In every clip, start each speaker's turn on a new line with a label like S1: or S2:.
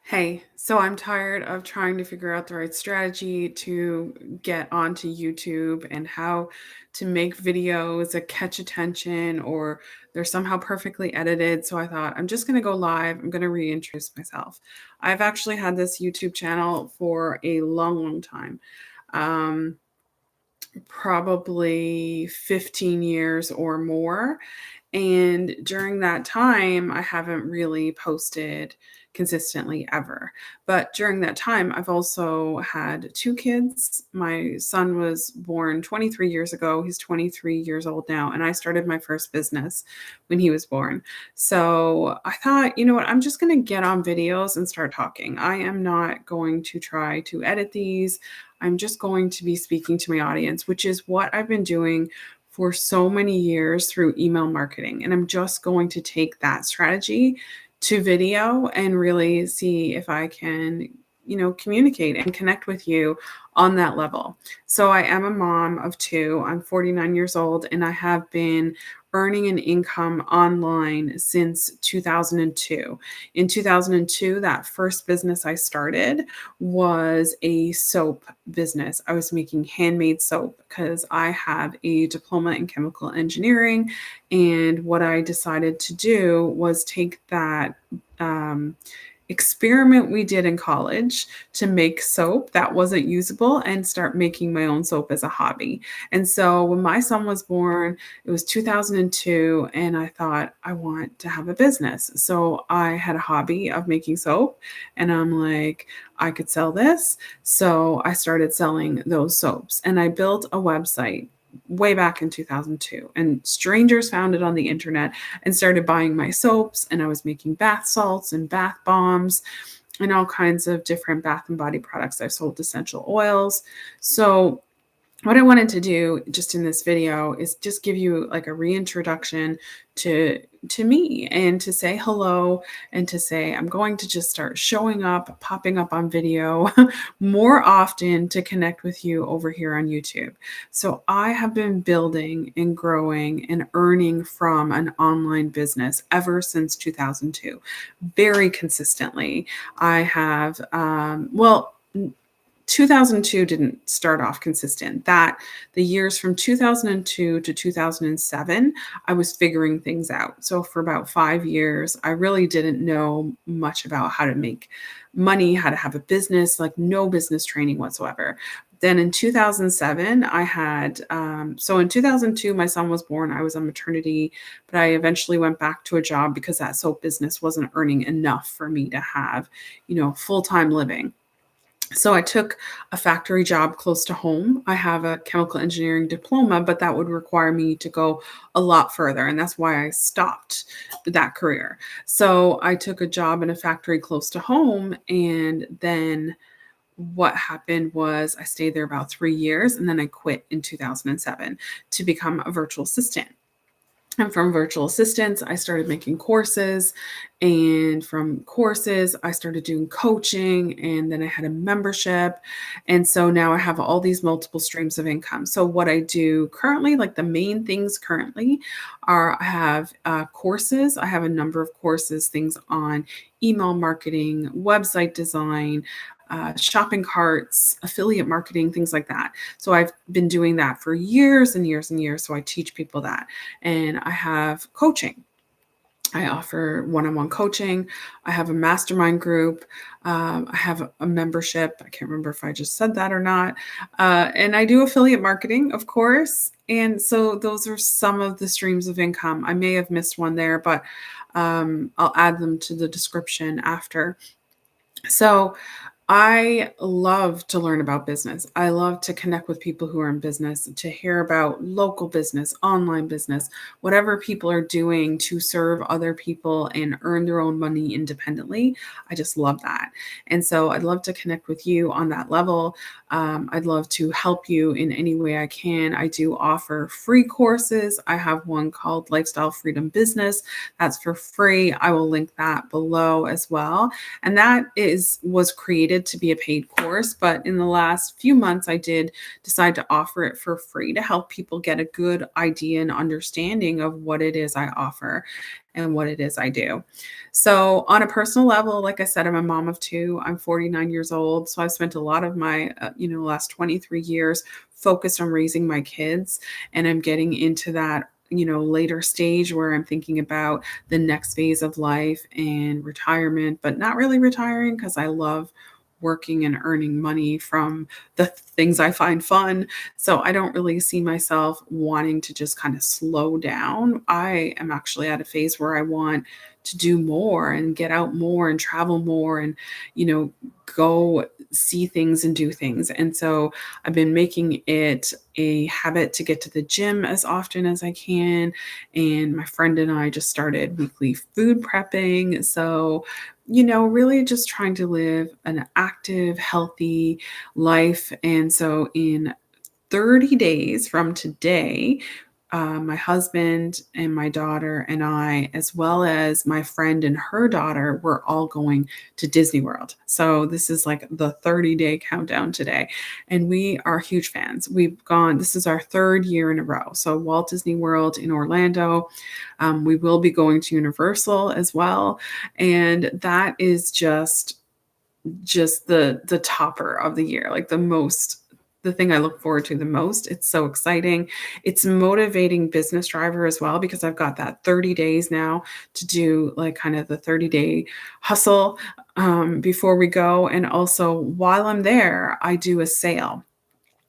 S1: Hey, so I'm tired of trying to figure out the right strategy to get onto YouTube and how to make videos that catch attention or they're somehow perfectly edited. So I thought I'm just going to go live. I'm going to reintroduce myself. I've actually had this YouTube channel for a long, long time. Um, Probably 15 years or more. And during that time, I haven't really posted consistently ever. But during that time, I've also had two kids. My son was born 23 years ago. He's 23 years old now. And I started my first business when he was born. So I thought, you know what? I'm just going to get on videos and start talking. I am not going to try to edit these. I'm just going to be speaking to my audience, which is what I've been doing for so many years through email marketing. And I'm just going to take that strategy to video and really see if I can, communicate and connect with you on that level. So I am a mom of two. I'm 49 years old and I have been earning an income online since 2002. In 2002, that first business I started was a soap business. I was making handmade soap because I have a diploma in chemical engineering. And what I decided to do was take that um, experiment we did in college to make soap that wasn't usable and start making my own soap as a hobby. And so when my son was born, it was 2002, and I thought, I want to have a business. So I had a hobby of making soap, and I'm like, I could sell this. So I started selling those soaps, and I built a website way back in 2002, and strangers found it on the internet and started buying my soaps, and I was making bath salts and bath bombs and all kinds of different bath and body products. I sold essential oils. So what I wanted to do just in this video is just give you like a reintroduction to me and to say hello and to say I'm going to just start showing up, popping up on video more often to connect with you over here on YouTube. So I have been building and growing and earning from an online business ever since 2002, very consistently. I have, 2002 didn't start off consistent. That the years from 2002 to 2007, I was figuring things out. So for about 5 years, I really didn't know much about how to make money, how to have a business, like no business training whatsoever. Then in 2007, I had, so in 2002, my son was born. I was on maternity, but I eventually went back to a job because that soap business wasn't earning enough for me to have, full-time living. So I took a factory job close to home. I have a chemical engineering diploma, but that would require me to go a lot further. And that's why I stopped that career. So I took a job in a factory close to home. And then what happened was I stayed there about 3 years and then I quit in 2007 to become a virtual assistant. And from virtual assistants, I started making courses. And from courses, I started doing coaching. And then I had a membership. And so now I have all these multiple streams of income. So, what I do currently, like the main things currently, are I have courses. I have a number of courses, things on email marketing, website design, shopping carts, affiliate marketing, things like that. So I've been doing that for years and years and years. So I teach people that. And I have coaching. I offer one-on-one coaching. I have a mastermind group. I have a membership. I can't remember if I just said that or not. And I do affiliate marketing, of course. And so those are some of the streams of income. I may have missed one there, but I'll add them to the description after. So I love to learn about business. I love to connect with people who are in business, to hear about local business, online business, whatever people are doing to serve other people and earn their own money independently. I just love that. And so I'd love to connect with you on that level. I'd love to help you in any way I can. I do offer free courses. I have one called Lifestyle Freedom Business. That's for free. I will link that below as well. And that was created slated to be a paid course, but in the last few months, I did decide to offer it for free to help people get a good idea and understanding of what it is I offer and what it is I do. So, on a personal level, like I said, I'm a mom of two. I'm 49 years old. So, I've spent a lot of my, last 23 years focused on raising my kids. And I'm getting into that, later stage where I'm thinking about the next phase of life and retirement, but not really retiring because I love working and earning money from the things I find fun. So I don't really see myself wanting to just kind of slow down. I am actually at a phase where I want to do more and get out more and travel more and, go see things and do things. And so I've been making it a habit to get to the gym as often as I can. And my friend and I just started weekly food prepping. So, really just trying to live an active, healthy life. And so in 30 days from today, my husband and my daughter and I, as well as my friend and her daughter, we're all going to Disney World. So this is like the 30-day countdown today. And we are huge fans. This is our third year in a row. So Walt Disney World in Orlando. We will be going to Universal as well. And that is just the topper of the year, like the thing I look forward to the most. It's so exciting. It's motivating business driver as well because I've got that 30 days now to do like kind of the 30-day hustle before we go. And also while I'm there, I do a sale.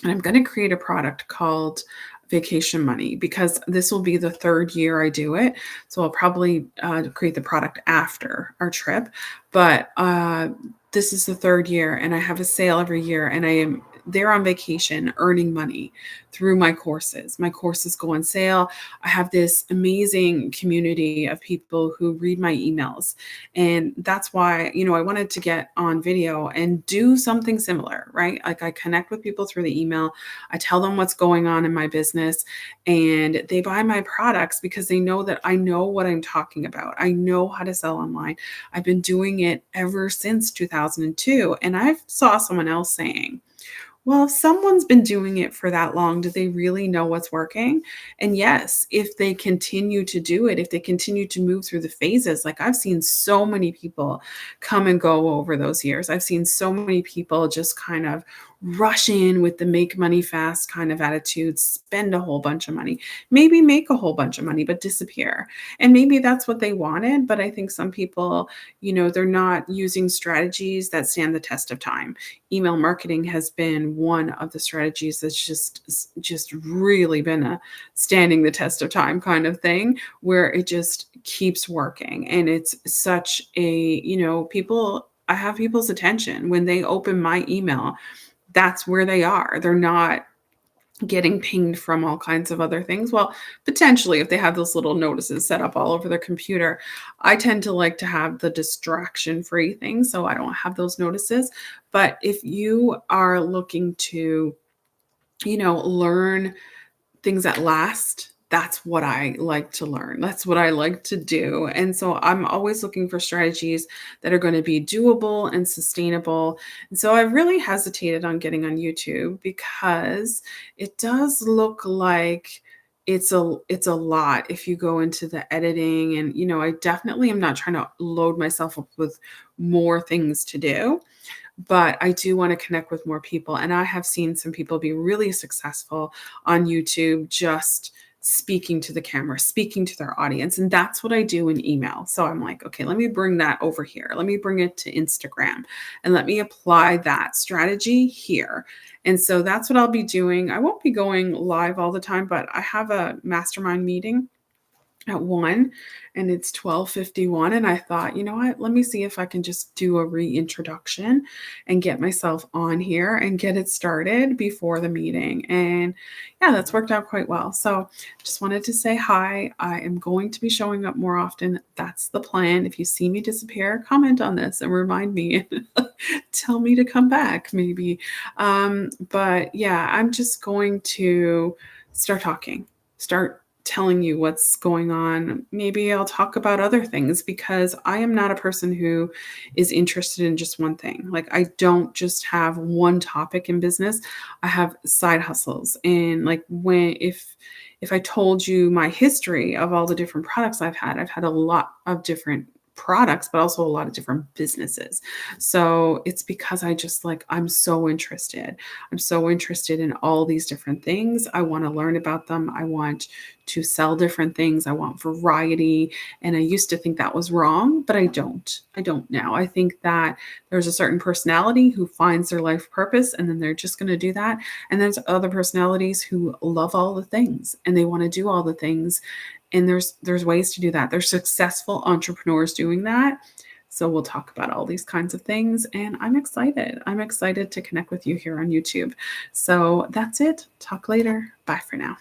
S1: And I'm going to create a product called Vacation Money because this will be the third year I do it. So I'll probably create the product after our trip. But this is the third year, and I have a sale every year, and I am there on vacation earning money through my courses. My courses go on sale. I have this amazing community of people who read my emails. And that's why, I wanted to get on video and do something similar, right? Like I connect with people through the email. I tell them what's going on in my business and they buy my products because they know that I know what I'm talking about. I know how to sell online. I've been doing it ever since 2002. And I saw someone else saying, well, if someone's been doing it for that long, do they really know what's working? And yes, if they continue to do it, if they continue to move through the phases, like I've seen so many people come and go over those years. I've seen so many people just kind of rush in with the make money fast kind of attitude, spend a whole bunch of money, maybe make a whole bunch of money, but disappear. And maybe that's what they wanted. But I think some people, they're not using strategies that stand the test of time. Email marketing has been one of the strategies that's just really been a standing the test of time kind of thing where it just keeps working. And it's such a, people I have people's attention when they open my email. That's where they are. They're not getting pinged from all kinds of other things. Well, potentially if they have those little notices set up all over their computer. I tend to like to have the distraction free thing so I don't have those notices. But if you are looking to, learn things that last, that's what I like to learn. That's what I like to do. And so I'm always looking for strategies that are going to be doable and sustainable. And so I've really hesitated on getting on YouTube because it does look like it's a lot if you go into the editing and I definitely am not trying to load myself up with more things to do, but I do want to connect with more people. And I have seen some people be really successful on YouTube just speaking to the camera, speaking to their audience. And that's what I do in email. So I'm like, okay, let me bring that over here. Let me bring it to Instagram and let me apply that strategy here. And so that's what I'll be doing. I won't be going live all the time, but I have a mastermind meeting at 1 and it's 12:51 and I thought, "You know what? Let me see if I can just do a reintroduction and get myself on here and get it started before the meeting." And yeah, that's worked out quite well. So, just wanted to say hi. I am going to be showing up more often. That's the plan. If you see me disappear, comment on this and remind me. Tell me to come back maybe. But yeah, I'm just going to start talking. Start telling you what's going on, maybe I'll talk about other things because I am not a person who is interested in just one thing. Like, I don't just have one topic in business. I have side hustles. And like when if I told you my history of all the different products I've had a lot of different products, but also a lot of different businesses. So it's because I'm so interested. I'm so interested in all these different things. I want to learn about them. I want to sell different things. I want variety. And I used to think that was wrong, but I don't. I don't now. I think that there's a certain personality who finds their life purpose and then they're just going to do that. And there's other personalities who love all the things and they want to do all the things. And there's ways to do that. There's successful entrepreneurs doing that. So we'll talk about all these kinds of things and I'm excited. I'm excited to connect with you here on YouTube. So that's it. Talk later. Bye for now.